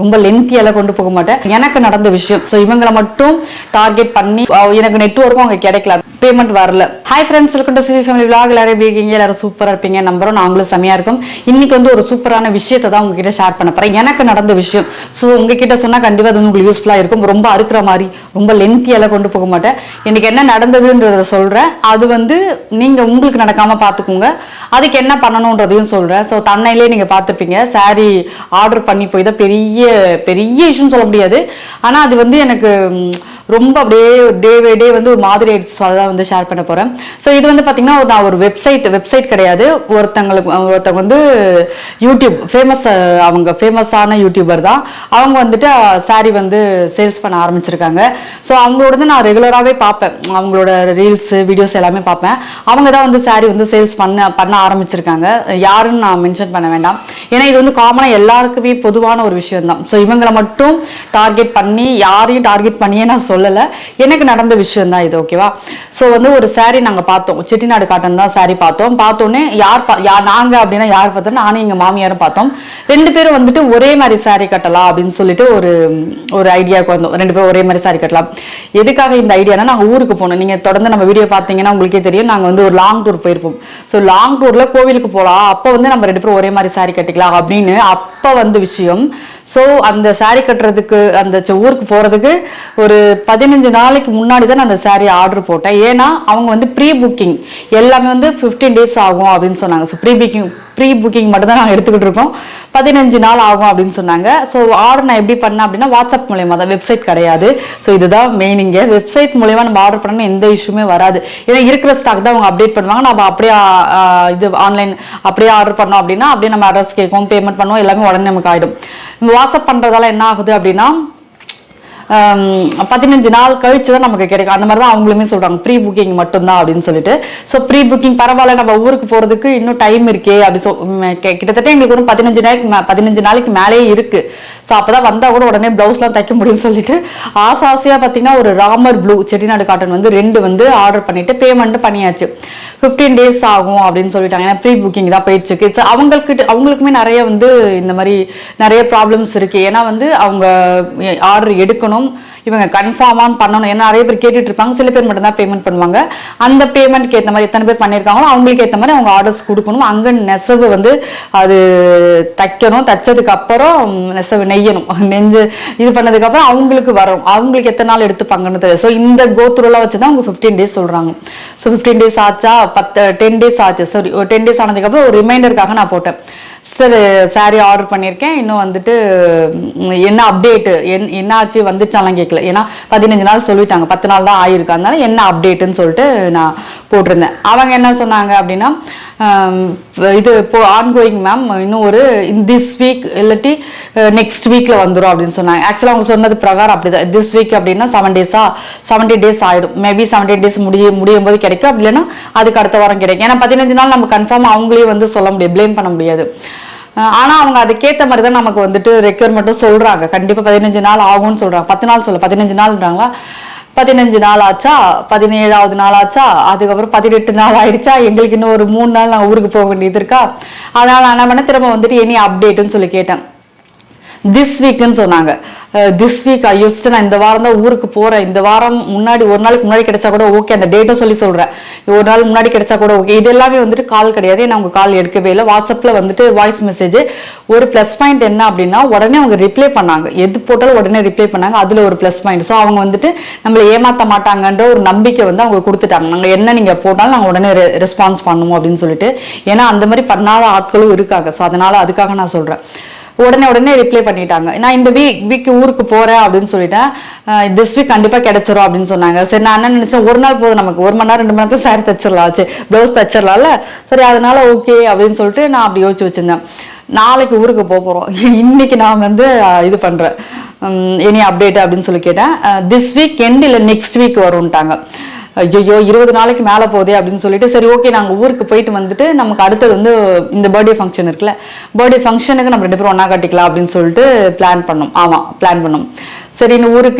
ரொம்ப லென்த்தியெல்லாம் கொண்டு போக மாட்டேன். எனக்கு நடந்த விஷயம். ஸோ இவங்களை மட்டும் டார்கெட் பண்ணி எனக்கு நெட்வொர்க்கும் அங்கே கிடைக்கல, பேமெண்ட் வரல. Hi friends, welcome to CV family vlog. எல்லாரும் எப்படி இருக்கீங்க? எல்லாரும் சூப்பராக இருப்பீங்க நம்புறோம். நாங்களும் செமையாக இருக்கும். இன்னைக்கு வந்து ஒரு சூப்பரான விஷயத்தை தான் உங்ககிட்ட ஷேர் பண்ண போகிறேன். எனக்கு நடந்த விஷயம். ஸோ உங்ககிட்ட சொன்னால் கண்டிப்பாக அது உங்களுக்கு யூஸ்ஃபுல்லாக இருக்கும். ரொம்ப அறுக்கிற மாதிரி ரொம்ப லென்த்தியெல்லாம் கொண்டு போக மாட்டேன். இன்னைக்கு என்ன நடந்ததுன்றத சொல்கிறேன். அது வந்து நீங்கள் உங்களுக்கு நடக்காமல் பார்த்துக்கோங்க. அதுக்கு என்ன பண்ணணுன்றதையும் சொல்கிறேன். ஸோ தன்னையிலே நீங்கள் பார்த்துப்பீங்க. சாரி ஆர்டர் பண்ணி போய் தான் பெரிய இஷ்யூன்னு சொல்ல முடியாது. ஆனால் அது வந்து எனக்கு ரொம்ப அப்படியே டே பை டே வந்து ஒரு மாதிரி ஆயிடுச்சு. ஸோ அதான் வந்து ஷேர் பண்ண போகிறேன். ஸோ இது வந்து பார்த்தீங்கன்னா நான் ஒரு வெப்சைட் கிடையாது. ஒருத்தவங்க வந்து யூடியூப் அவங்க ஃபேமஸான யூடியூபர் தான். அவங்க வந்துட்டு சாரி வந்து சேல்ஸ் பண்ண ஆரம்பிச்சிருக்காங்க. ஸோ அவங்களோட வந்து நான் ரெகுலராகவே பார்ப்பேன். அவங்களோட ரீல்ஸ் வீடியோஸ் எல்லாமே பார்ப்பேன். அவங்க தான் வந்து சாரி வந்து சேல்ஸ் பண்ண ஆரம்பிச்சிருக்காங்க. யாருன்னு நான் மென்ஷன் பண்ண வேண்டாம். ஏன்னா இது வந்து காமனாக எல்லாருக்குமே பொதுவான ஒரு விஷயம் தான். ஸோ இவங்களை மட்டும் டார்கெட் பண்ணி யாரையும் டார்கெட் பண்ணியே நான் சொல்லலை. எனக்கு நடந்த விஷயம் தான் இது. ஓகேவா? ஸோ வந்து ஒரு சாரி நாங்கள் பார்த்தோம். செட்டிநாடு காட்டன் தான் சாரி பார்த்தோம். பார்த்தோன்னே நாங்கள் அப்படின்னா யார் பார்த்தோம்? நானும் எங்கள் மாமியாரும் பார்த்தோம். ரெண்டு பேரும் வந்துட்டு ஒரே மாதிரி சாரி கட்டலாம் அப்படின்னு சொல்லிட்டு ஒரு ஐடியாவுக்கு வந்தோம். ரெண்டு பேரும் ஒரே மாதிரி சாரி கட்டலாம். எதுக்காக இந்த ஐடியானா, நாங்கள் ஊருக்கு போனோம். நீங்கள் தொடர்ந்து நம்ம வீடியோ பார்த்தீங்கன்னா உங்களுக்கே தெரியும். நாங்கள் வந்து ஒரு லாங் டூர் போயிருப்போம். ஸோ லாங் டூரில் கோவிலுக்கு போகலாம். அப்போ வந்து நம்ம ரெண்டு பேரும் ஒரே மாதிரி சாரி கட்டிக்கலாம் அப்படின்னு அப்போ வந்து விஷயம். ஸோ அந்த சாரி கட்டுறதுக்கு அந்த ஊருக்கு போகிறதுக்கு ஒரு 15 நாளைக்கு முன்னாடி தான் நான் அந்த சாரி ஆர்டர் போட்டேன். ஏன்னா அவங்க வந்து ப்ரீ புக்கிங் எல்லாமே வந்து 15 டேஸ் ஆகும் அப்படின்னு சொன்னாங்க. ஸோ ப்ரீ புக்கிங் மட்டும் தான் நாங்கள் எடுத்துக்கிட்டு இருக்கோம். 15 நாள் ஆகும் அப்படின்னு சொன்னாங்க. ஸோ ஆர்டர் நான் எப்படி பண்ணேன் அப்படின்னா வாட்ஸ்அப் மூலயமா தான், வெப்சைட் கிடையாது. ஸோ இதுதான் மெயினிங்க. வெப்சைட் மூலயமா நம்ம ஆர்டர் பண்ணணும் எந்த இஷ்யூமே வராது. ஏன்னா இருக்கிற ஸ்டாக் தான் அவங்க அப்டேட் பண்ணுவாங்க. நம்ம அப்படியே இது ஆன்லைன் அப்படியே ஆர்டர் பண்ணோம் அப்படின்னா அப்படியே நம்ம அட்ரஸ் கேட்கும், பேமெண்ட் பண்ணுவோம், எல்லாமே உடனே நமக்கு ஆகிடும். வாட்ஸ்அப் பண்ணுறதால என்ன ஆகுது அப்படின்னா 15 நாள் கழிச்சு தான் நமக்கு கிடைக்கும். அந்த மாதிரி தான் அவங்களுமே சொல்றாங்க, ப்ரீ புக்கிங் மட்டும்தான் அப்படின்னு சொல்லிட்டு. ஸோ ப்ரீ புக்கிங் பரவாயில்ல, நம்ம ஊருக்கு போறதுக்கு இன்னும் டைம் இருக்கே அப்படி கிட்டத்தட்ட எங்களுக்கு ஒரு 15 நாளைக்கு மேலே இருக்கு. ஸோ அப்போதான் வந்தால் கூட உடனே ப்ளவுஸ்லாம் தைக்க முடியும்னு சொல்லிட்டு ஆசையாக பார்த்தீங்கன்னா ஒரு ராமர் ப்ளூ செட்டிநாடு காட்டன் வந்து 2 வந்து ஆர்டர் பண்ணிட்டு பேமெண்ட் பண்ணியாச்சு. 15 டேஸ் ஆகும் அப்படின்னு சொல்லிட்டாங்க. ஏன்னா ப்ரீ புக்கிங் தான் போயிடுச்சு. அவங்களுக்குமே நிறைய வந்து இந்த மாதிரி நிறைய ப்ராப்ளம்ஸ் இருக்கு. ஏன்னா வந்து அவங்க ஆர்டர் எடுக்கணும், இவங்க கன்ஃபார்மாக பண்ணணும். ஏன்னா நிறைய பேர் கேட்டுட்டு இருப்பாங்க. சில பேர் மட்டும் தான் பேமெண்ட் பண்ணுவாங்க. அந்த பேமெண்ட்க்கு ஏற்ற மாதிரி எத்தனை பேர் பண்ணியிருக்காங்களோ அவங்களுக்கு ஏற்ற மாதிரி அவங்க ஆர்டர்ஸ் கொடுக்கணும். அங்கே நெசவு வந்து அது தைக்கணும். தைச்சதுக்கு அப்புறம் நெசவு நெஞ்சு இது பண்ணதுக்கு அப்புறம் அவங்களுக்கு வரும். அவங்களுக்கு எத்தனை நாள் எடுத்துப்பாங்கன்னு தெரியும். ஸோ இந்த கோத்ரூலாம் வச்சு தான் அவங்க 15 டேஸ் சொல்றாங்க. ஸோ 15 டேஸ் ஆச்சா, 10 டேஸ் ஆச்சு. சாரி, ஒரு 10 டேஸ் ஆனதுக்கப்புறம் ஒரு ரிமைண்டருக்காக நான் போட்டேன். சரி சாரி ஆர்டர் பண்ணியிருக்கேன், இன்னும் வந்துட்டு என்ன அப்டேட்டு என்ன ஆச்சு வந்துச்சாலாம் கேட்கல. ஏன்னா 15 நாள் சொல்லிட்டாங்க, 10 நாள் தான் ஆயிருக்கு. அதனால என்ன அப்டேட்டுன்னு சொல்லிட்டு நான் போட்டிருந்தேன். அவங்க என்ன சொன்னாங்க அப்படின்னா, இது இப்போ ஆன்கோயிங் மேம், இன்னும் ஒரு திஸ் வீக் இல்லாட்டி நெக்ஸ்ட் வீக்கில் வந்துடும் அப்படின்னு சொன்னாங்க. ஆக்சுவலாக அவங்க சொன்னது பிரகாரம் அப்படிதான். திஸ் வீக் அப்படின்னா 70 டேஸ் ஆகிடும். மேபி 70 டேஸ் முடியும் போது கிடைக்கும். அப்படி இல்லைன்னா அதுக்கு அடுத்த வாரம் கிடைக்கும். ஏன்னா 15 நாள் நம்ம கன்ஃபார்ம் அவங்களே வந்து சொல்ல முடியாது, ப்ளேம் பண்ண முடியாது. ஆனால் அவங்க அதுக்கேற்ற மாதிரி தான் நமக்கு வந்துட்டு ரெக்யர்மெண்ட்டும் சொல்கிறாங்க. கண்டிப்பாக 15 நாள் ஆகும்னு சொல்கிறாங்க. 10 நாள் சொல்ல 15 நாள்ன்றாங்களா? 15 நாள் ஆச்சா, 17வது நாள் ஆச்சா, அதுக்கப்புறம் 18 நாள் ஆயிடுச்சா. எங்களுக்கு இன்னும் ஒரு 3 நாள் நாங்கள் ஊருக்கு போக வேண்டியது இருக்கா. அதனால் நான் என்ன பண்ண, திரும்ப வந்துட்டு எனி அப்டேட்டுன்னு சொல்லி கேட்டேன். திஸ் வீக்குன்னு சொன்னாங்க. திஸ் வீக் யோசிச்சு நான் இந்த வாரம் தான் ஊருக்கு போகிறேன். இந்த வாரம் முன்னாடி ஒரு நாளைக்கு முன்னாடி கிடைச்சா கூட ஓகே, அந்த டேட்டும் சொல்கிறேன். ஒரு நாள் முன்னாடி கிடைச்சா கூட ஓகே. இது எல்லாமே வந்துட்டு கால் கிடையாது. ஏன்னா அவங்க கால் எடுக்கவே இல்லை. வாட்ஸ்அப்பில் வந்துட்டு வாய்ஸ் மெசேஜ். ஒரு ப்ளஸ் பாயிண்ட் என்ன அப்படின்னா, உடனே அவங்க ரிப்ளை பண்ணாங்க. எது போட்டாலும் உடனே ரிப்ளை பண்ணாங்க. அதில் ஒரு ப்ளஸ் பாயிண்ட். ஸோ அவங்க வந்துட்டு நம்மளை ஏமாற்ற மாட்டாங்கன்ற ஒரு நம்பிக்கை வந்து அவங்க கொடுத்துட்டாங்க. நாங்கள் என்ன நீங்கள் போட்டாலும் நாங்கள் உடனே ரெஸ்பான்ஸ் பண்ணுவோம் அப்படின்னு சொல்லிட்டு. ஏன்னா அந்த மாதிரி பண்ணாத ஆட்களும் இருக்காங்க. ஸோ அதனால அதுக்காக நான் சொல்கிறேன். உடனே ரிப்ளை பண்ணிட்டாங்க. நான் இந்த வீக் ஊருக்கு போகிறேன் அப்படின்னு சொல்லிட்டேன். திஸ் வீக் கண்டிப்பாக கிடைச்சிரும் அப்படின்னு சொன்னாங்க. சரி, நான் என்ன நினச்சேன், ஒரு நாள் போதும் நமக்கு, 1 மணி நேரம் 2 மணி நேரத்தில் சாரி தைச்சிடலாம், ஆச்சு ப்ளவுஸ் தைச்சிடலாம்ல. சரி அதனால ஓகே அப்படின்னு சொல்லிட்டு நான் அப்படி யோசிச்சு வச்சுருந்தேன். நாளைக்கு ஊருக்கு போகிறோம். இன்னைக்கு நான் வந்து இது பண்ணுறேன், எனி அப்டேட் அப்படின்னு சொல்லி கேட்டேன். திஸ் வீக் எண்ட் இல்லை நெக்ஸ்ட் வீக் வரும்ட்டாங்க. ஐயோ 20 நாளைக்கு மேலே போதே அப்படின்னு சொல்லிட்டு, சரி ஓகே நாங்கள் ஊருக்கு போயிட்டு வந்துட்டு நமக்கு அடுத்தது வந்து இந்த பர்த்டே ஃபங்க்ஷன் இருக்குல்ல, பர்த்டே ஃபங்க்ஷனுக்கு நம்ம 2 பேரும் ஒன்றா கட்டிக்கலாம் அப்படின்னு சொல்லிட்டு பிளான் பண்ணோம். சரி இந்த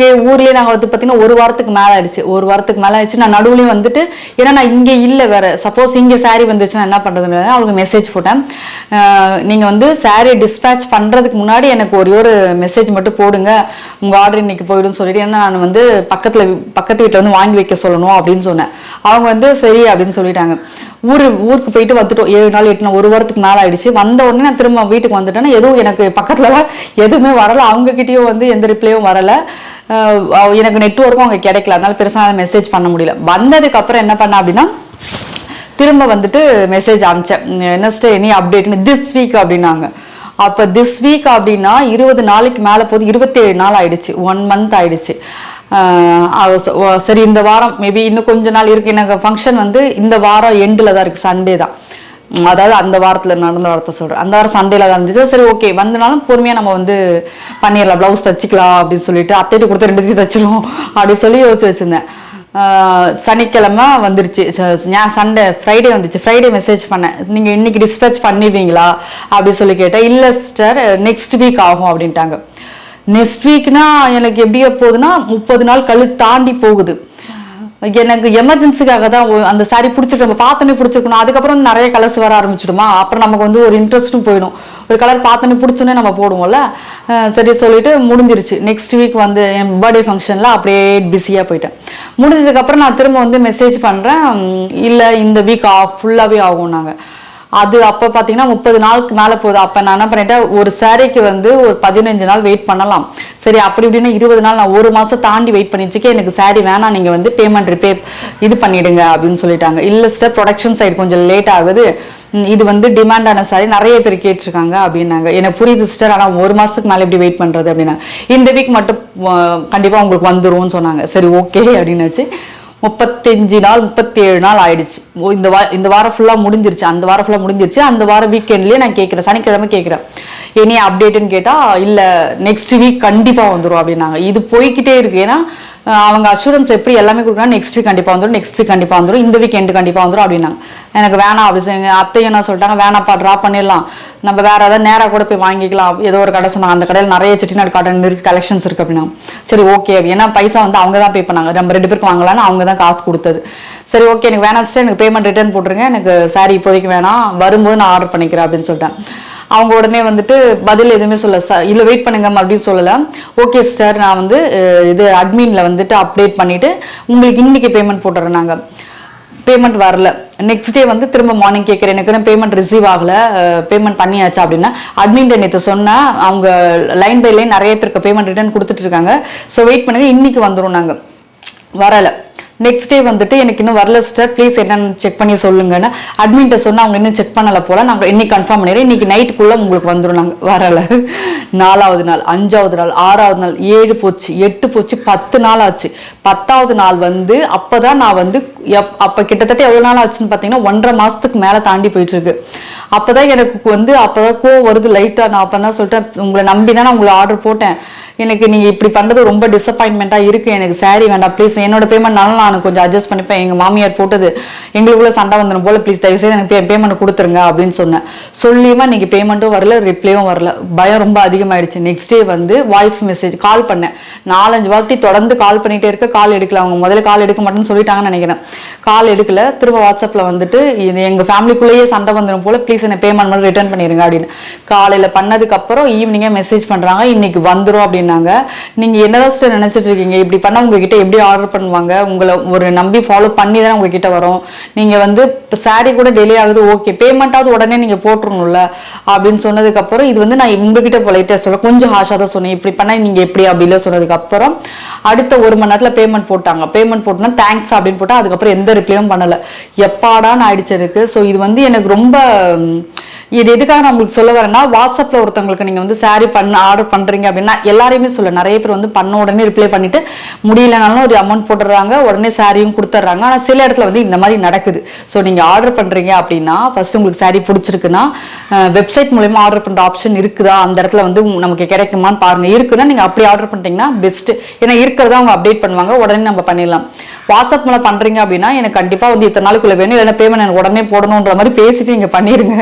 ஊர்லேயே நாங்கள் வந்து பார்த்தீங்கன்னா ஒரு வாரத்துக்கு மேலே ஆயிடுச்சு. நான் நடுவுலையும் வந்துட்டு ஏன்னா நான் இங்கே இல்லை வேற, சப்போஸ் இங்கே சாரீ வந்துச்சுன்னா என்ன பண்ணுறதுன்னு அவங்களுக்கு மெசேஜ் போட்டேன். நீங்கள் வந்து சாரீ டிஸ்பேச் பண்ணுறதுக்கு முன்னாடி எனக்கு ஒரு மெசேஜ் மட்டும் போடுங்க, உங்கள் ஆர்டர் இன்னைக்கு போயிடும்னு சொல்லிட்டு, ஏன்னா நான் வந்து பக்கத்து வீட்டில் வந்து வாங்கி வைக்க சொல்லணும் அப்படின்னு சொன்னேன். அவங்க வந்து சரி அப்படின்னு சொல்லிட்டாங்க. ஊருக்கு போயிட்டு வந்துட்டோம் 7 நாள் 8 நாள், ஒரு வாரத்துக்கு மேலே ஆயிடுச்சு. வந்த உடனே நான் திரும்ப வீட்டுக்கு வந்துட்டேன்னா எதுவும் எனக்கு பக்கத்துலலாம் எதுவுமே வரலை, அவங்ககிட்டயும் வந்து எந்த ரிப்ளையும் வரலை. எனக்கு நெட்வொர்க்கும் அங்கே கிடைக்கல, அதனால பெருசாக மெசேஜ் பண்ண முடியல. வந்ததுக்கு அப்புறம் என்ன பண்ண அப்படின்னா திரும்ப வந்துட்டு மெசேஜ் அனுப்பிச்சேன், நெக்ஸ்ட் எனி அப்டேட்னு திஸ் வீக் அப்படின்னாங்க. அப்போ திஸ் வீக் அப்படின்னா 20 நாளைக்கு மேலே போகுது, 27 நாள் ஆயிடுச்சு, 1 மந்த் ஆயிடுச்சு. சரி இந்த வாரம் மேபி இன்னும் கொஞ்ச நாள் இருக்கு, எனக்கு ஃபங்க்ஷன் வந்து இந்த வாரம் எண்டில் தான் இருக்குது, சண்டே தான், அதாவது அந்த வாரத்தில் நடந்த வாரத்தை சொல்கிறேன், அந்த வாரம் சண்டேல தான் இருந்துச்சு. சரி ஓகே வந்தனாலும் பொறுமையாக நம்ம வந்து பண்ணிடலாம், ப்ளவுஸ் தச்சுக்கலாம் அப்படின்னு சொல்லிட்டு அப்டேட் கொடுத்து 2 தச்சிடும் அப்படின்னு சொல்லி யோசிச்சு வச்சுருந்தேன். சனிக்கிழமை வந்துருச்சு, சண்டே ஃப்ரைடே வந்துச்சு. ஃப்ரைடே மெசேஜ் பண்ணேன், நீங்கள் இன்னைக்கு டிஸ்பேச் பண்ணிடுவீங்களா அப்படின்னு சொல்லி கேட்டேன். இல்லை சிஸ்டர் நெக்ஸ்ட் வீக் ஆகும் அப்படின்ட்டாங்க. நெக்ஸ்ட் வீக்னா எனக்கு எப்படி போகுதுன்னா 30 நாள் தாண்டி போகுது. எனக்கு எமர்ஜென்சிக்காக தான் அந்த சாரீ பிடிச்சிருக்கு, நம்ம பார்த்தோன்னே பிடிச்சிருக்கணும். அதுக்கப்புறம் நிறைய கலர்ஸ் வர ஆரம்பிச்சிடுமா, அப்புறம் நமக்கு வந்து ஒரு இன்ட்ரெஸ்ட்டும் போயிடும். ஒரு கலர் பார்த்தோன்னே பிடிச்சோன்னே நம்ம போடுவோம்ல. சரி சொல்லிட்டு முடிஞ்சிருச்சு. நெக்ஸ்ட் வீக் வந்து என் பர்த்டே ஃபங்க்ஷனில் அப்படியே பிஸியாக போயிட்டேன். முடிஞ்சதுக்கப்புறம் நான் திரும்ப வந்து மெசேஜ் பண்ணுறேன், இல்லை இந்த வீக் ஃபுல்லாகவே ஆகும் நாங்கள். அது அப்போ பார்த்தீங்கன்னா 30 நாளுக்கு மேலே போகுது. அப்போ நான் என்ன பண்ணிட்டேன், ஒரு சாரீக்கு வந்து ஒரு 15 நாள் வெயிட் பண்ணலாம். சரி அப்படி இப்படின்னா 20 நாள், நான் 1 மாதம் தாண்டி வெயிட் பண்ணிச்சுக்கே எனக்கு சாரீ வேணாம், நீங்கள் வந்து பேமெண்ட் இது பண்ணிடுங்க அப்படின்னு சொல்லிட்டாங்க. இல்லை சார் ப்ரொடக்ஷன் சைடு கொஞ்சம் லேட் ஆகுது, இது வந்து டிமாண்டான சாரீ நிறைய பேர் கேட்டிருக்காங்க அப்படின்னாங்க. எனக்கு புரியுது சிஸ்டர், ஆனால் 1 மாதத்துக்கு மேலே எப்படி வெயிட் பண்ணுறது அப்படின்னா, இந்த வீக் மட்டும் கண்டிப்பாக உங்களுக்கு வந்துரும்னு சொன்னாங்க. சரி ஓகே அப்படின்னாச்சு. 35 நாள் 37 நாள் ஆயிடுச்சு. இந்த வாரம் ஃபுல்லாக முடிஞ்சிருச்சு, அந்த வாரம் ஃபுல்லாக முடிஞ்சிருச்சு. அந்த வாரம் வீக்கெண்ட்லேயே நான் கேட்குறேன், சனிக்கிழமை கேட்குறேன், எனி அப்டேட்டுன்னு கேட்டால் இல்லை நெக்ஸ்ட் வீக் கண்டிப்பாக வந்துடும் அப்படின்னாங்க. இது போய்கிட்டே இருக்கு. ஏன்னா அவங்க அஷூரன்ஸ் எப்படி எல்லாமே கொடுக்குறாங்க, நெக்ஸ்ட் வீக் கண்டிப்பாக வந்துடும், நெக்ஸ்ட் வீக் கண்டிப்பாக வந்துடும், இந்த வீக் எண்டு கண்டிப்பாக வந்துடும் அப்படின்னாங்க. எனக்கு வேணாம் அப்படி எங்கள் அத்தையும் என்ன சொல்லிட்டாங்க, வேணாப்பா ட்ராப் பண்ணிடலாம், நம்ம வேற ஏதாவது நேராக கூட போய் வாங்கிக்கலாம். ஏதோ ஒரு கடை சொன்னாங்க, அந்த கடையில் நிறைய செட்டிநாடு காட்டன் இருக்கு, கலெக்ஷன்ஸ் இருக்கு அப்படின்னா. சரி ஓகே, ஏன்னா பைசா வந்து அவங்க தான் பே பண்ணாங்க, நம்ம 2 பேருக்கு வாங்கலான்னு அவங்க தான் காசு கொடுத்தது. சரி ஓகே எனக்கு வேணாம் சிஸ்டர், எனக்கு பேமெண்ட் ரிட்டர்ன் போட்டுருங்க, எனக்கு சாரீ இப்போதைக்கு வேணாம், வரும்போது நான் ஆர்டர் பண்ணிக்கிறேன் அப்படின்னு சொல்லிட்டேன். அவங்க உடனே வந்துட்டு பதில் எதுவுமே சொல்ல, இல்லை வெயிட் பண்ணுங்க அப்படின்னு சொல்லலை. ஓகே சிஸ்டர் நான் வந்து இது அட்மின்ல வந்துட்டு அப்டேட் பண்ணிட்டு உங்களுக்கு இன்னைக்கு பேமெண்ட் போட்டுறேன். நாங்கள் பேமெண்ட் வரல. நெக்ஸ்ட் டே வந்து திரும்ப மார்னிங் கேட்குறேன், எனக்கு பேமெண்ட் ரிசீவ் ஆகல, பேமெண்ட் பண்ணியாச்சா அப்படின்னா. அட்மின் நேற்று சொன்னால் அவங்க லைன் பை லைன் நிறைய பேருக்கு பேமெண்ட் ரிட்டர்ன் கொடுத்துட்டு இருக்காங்க, ஸோ வெயிட் பண்ணுங்க இன்னைக்கு வந்துடும். நாங்கள் வரலை. நெக்ஸ்ட் டே வந்துட்டு எனக்கு இன்னும் வரல சிஸ்டர், ப்ளீஸ் என்னன்னு செக் பண்ணி சொல்லுங்கன்னு அட்மின்ட்ட சொன்னால் அவங்க இன்னும் செக் பண்ணலை போல, நாங்கள் இன்னைக்கு கன்ஃபார்ம் பண்ணிடுறேன், இன்னைக்கு நைட்டுக்குள்ளே உங்களுக்கு வந்துடும். நாங்கள் வரலை. 4வது நாள் 5வது நாள் 6வது நாள் 7 போச்சு 8 போச்சு 10 நாள் ஆச்சு. 10வது நாள் வந்து அப்போதான் நான் வந்து அப்போ கிட்டத்தட்ட எவ்வளோ நாள் ஆச்சுன்னு பார்த்தீங்கன்னா 1.5 மாதத்துக்கு மேலே தாண்டி போயிட்டு இருக்கு. அப்போதான் எனக்கு வந்து அப்போதான் கோவம் வருது லைட்டாக. நான் அப்போ தான் சொல்லிட்டேன், உங்களை நம்பி தான் நான் உங்களை ஆர்டர் போட்டேன், எனக்கு நீங்கள் இப்படி பண்ணுறது ரொம்ப டிசப்பாயின்மெண்ட்டாக இருக்குது, எனக்கு சாரீ வேண்டாம் ப்ளீஸ், என்னோட பேமெண்ட்னாலும் நான் கொஞ்சம் அட்ஜஸ்ட் பண்ணிப்பேன், எங்கள் மாமியார் போட்டது எங்களுக்குள்ள சண்டை வந்துடும் போல், ப்ளீஸ் தயவுசெய்து எனக்கு பேமெண்ட் கொடுத்துருங்க அப்படின்னு சொன்னேன். சொல்லியுமா இன்னைக்கு பேமெண்ட்டும் வரல, ரிப்ளையும் வரல. பயம் ரொம்ப அதிகமாகிடுச்சு. நெக்ஸ்ட் டே வந்து வாய்ஸ் மெசேஜ் கால் பண்ணேன், 4-5 வாட்டி தொடர்ந்து கால் பண்ணிகிட்டே இருக்க, கால் எடுக்கல. அவங்க முதல்ல கால் எடுக்க மாட்டேன்னு சொல்லிட்டாங்கன்னு நினைக்கிறேன். கால் எடுக்கல. திரும்ப வாட்ஸ்அப்பில் வந்துட்டு இது எங்கள் ஃபேமிலிக்குள்ளேயே சண்டை வந்துடும் போல், ப்ளீஸ் என்ன பேமெண்ட் மட்டும் ரிட்டர்ன் பண்ணிடுங்க அப்படின்னு. காலையில் பண்ணதுக்கப்புறம் ஈவினிங்காக மெசேஜ் பண்ணுறாங்க, இன்னைக்கு வந்துடும் அப்படின்னு. நீங்க என்னதான் நினைச்சிட்டு இருக்கீங்க, இப்படி பண்ண உங்ககிட்ட எப்படி ஆர்டர் பண்ணுவாங்க, உங்களை ஒரு நம்பி ஃபாலோ பண்ணி தான் உங்ககிட்ட வரும், நீங்க வந்து சாரி கூட டிலே ஆகுது, ஓகே பேமெண்ட்டாவது உடனே நீங்க போட்டுருணும்ல அப்படின்னு சொன்னதுக்கு அப்புறம், இது வந்து நான் உங்ககிட்ட பொலைட்டா சொல்ல கொஞ்சம் ஹாஷா தான் சொன்னேன், இப்படி பண்ணா நீங்க எப்படி அப்படின்னு சொன்னதுக்கு அப்புறம் அடுத்த 1 மணி நேரத்துல பேமெண்ட் போட்டாங்க. பேமெண்ட் போட்டோன்னா தேங்க்ஸ் அப்படின்னு போட்டா அதுக்கப்புறம் எந்த ரிப்ளையும் பண்ணல. எப்பாடான்னு ஆயிடுச்சு எனக்கு. ஸோ இது வந்து எனக்கு ரொம்ப, இது எதுக்காக நான் உங்களுக்கு சொல்ல வரேன்னா, வாட்ஸ்அப்பில் ஒருத்தவங்களுக்கு நீங்கள் வந்து சாரீ ஆர்டர் பண்ணுறீங்க அப்படின்னா எல்லாரையுமே சொல்ல, நிறைய பேர் வந்து பண்ண உடனே ரிப்ளை பண்ணிட்டு முடியலனாலும் ஒரு அமௌண்ட் போட்டுடுறாங்க, உடனே சாரியும் கொடுத்துட்றாங்க. ஆனால் சில இடத்துல வந்து இந்த மாதிரி நடக்குது. ஸோ நீங்கள் ஆர்டர் பண்ணுறீங்க அப்படின்னா ஃபர்ஸ்ட் உங்களுக்கு சாரீ பிடிச்சிருக்குன்னா வெப்சைட் மூலமா ஆர்டர் பண்ணுற ஆப்ஷன் இருக்குதா, அந்த இடத்துல வந்து நமக்கு கிடைக்குமான்னு பாருங்கள். இருக்குன்னா நீங்கள் அப்படி ஆர்டர் பண்ணிட்டீங்கன்னா பெஸ்ட்டு. ஏன்னா இருக்கிறதா அவங்க அப்டேட் பண்ணுவாங்க, உடனே நம்ம பண்ணிடலாம். வாட்ஸ்அப் மூலம் பண்ணுறீங்க அப்படின்னா எனக்கு கண்டிப்பாக வந்து இத்தனை நாளுக்குள்ளே வேணும், இல்லைன்னா பேமெண்ட் எனக்கு உடனே போடணுன்ற மாதிரி பேசிட்டு நீங்கள் பண்ணிடுங்க.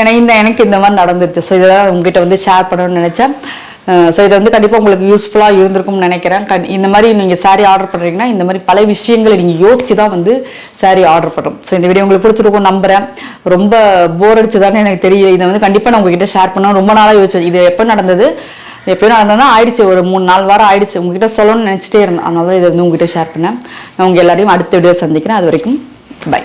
ஏன்னா எனக்கு இந்த மாதிரி நடந்துருச்சு. ஸோ இதெல்லாம் உங்ககிட்ட வந்து ஷேர் பண்ணணும்னு நினச்சேன். ஸோ இது வந்து கண்டிப்பாக உங்களுக்கு யூஸ்ஃபுல்லாக இருந்திருக்கும்னு நினைக்கிறேன். இந்த மாதிரி நீங்கள் saree ஆர்டர் பண்ணுறீங்கன்னா இந்த மாதிரி பல விஷயங்களை நீங்கள் யோசிச்சு தான் வந்து saree ஆர்டர் பண்ணணும். ஸோ இந்த வீடியோ உங்களுக்கு பிடிச்சிருக்கும் நம்புறேன். ரொம்ப போர் அடிச்சதானே எனக்கு தெரியல. இதை வந்து கண்டிப்பாக நான் உங்ககிட்ட ஷேர் பண்ண ரொம்ப நாளாக யோசிச்சு இது எப்போ நடந்தது எப்பயும் நடந்ததுன்னா ஆயிடுச்சு, ஒரு 3-4 வாரம் ஆயிடுச்சு. உங்ககிட்ட சொல்லணும்னு நினச்சிட்டே இருந்தேன். அதனால தான் இதை வந்து உங்ககிட்ட ஷேர் பண்ணேன். நான் உங்கள் எல்லாரையும் அடுத்த வீடியோ சந்திக்கிறேன். அது வரைக்கும் பை.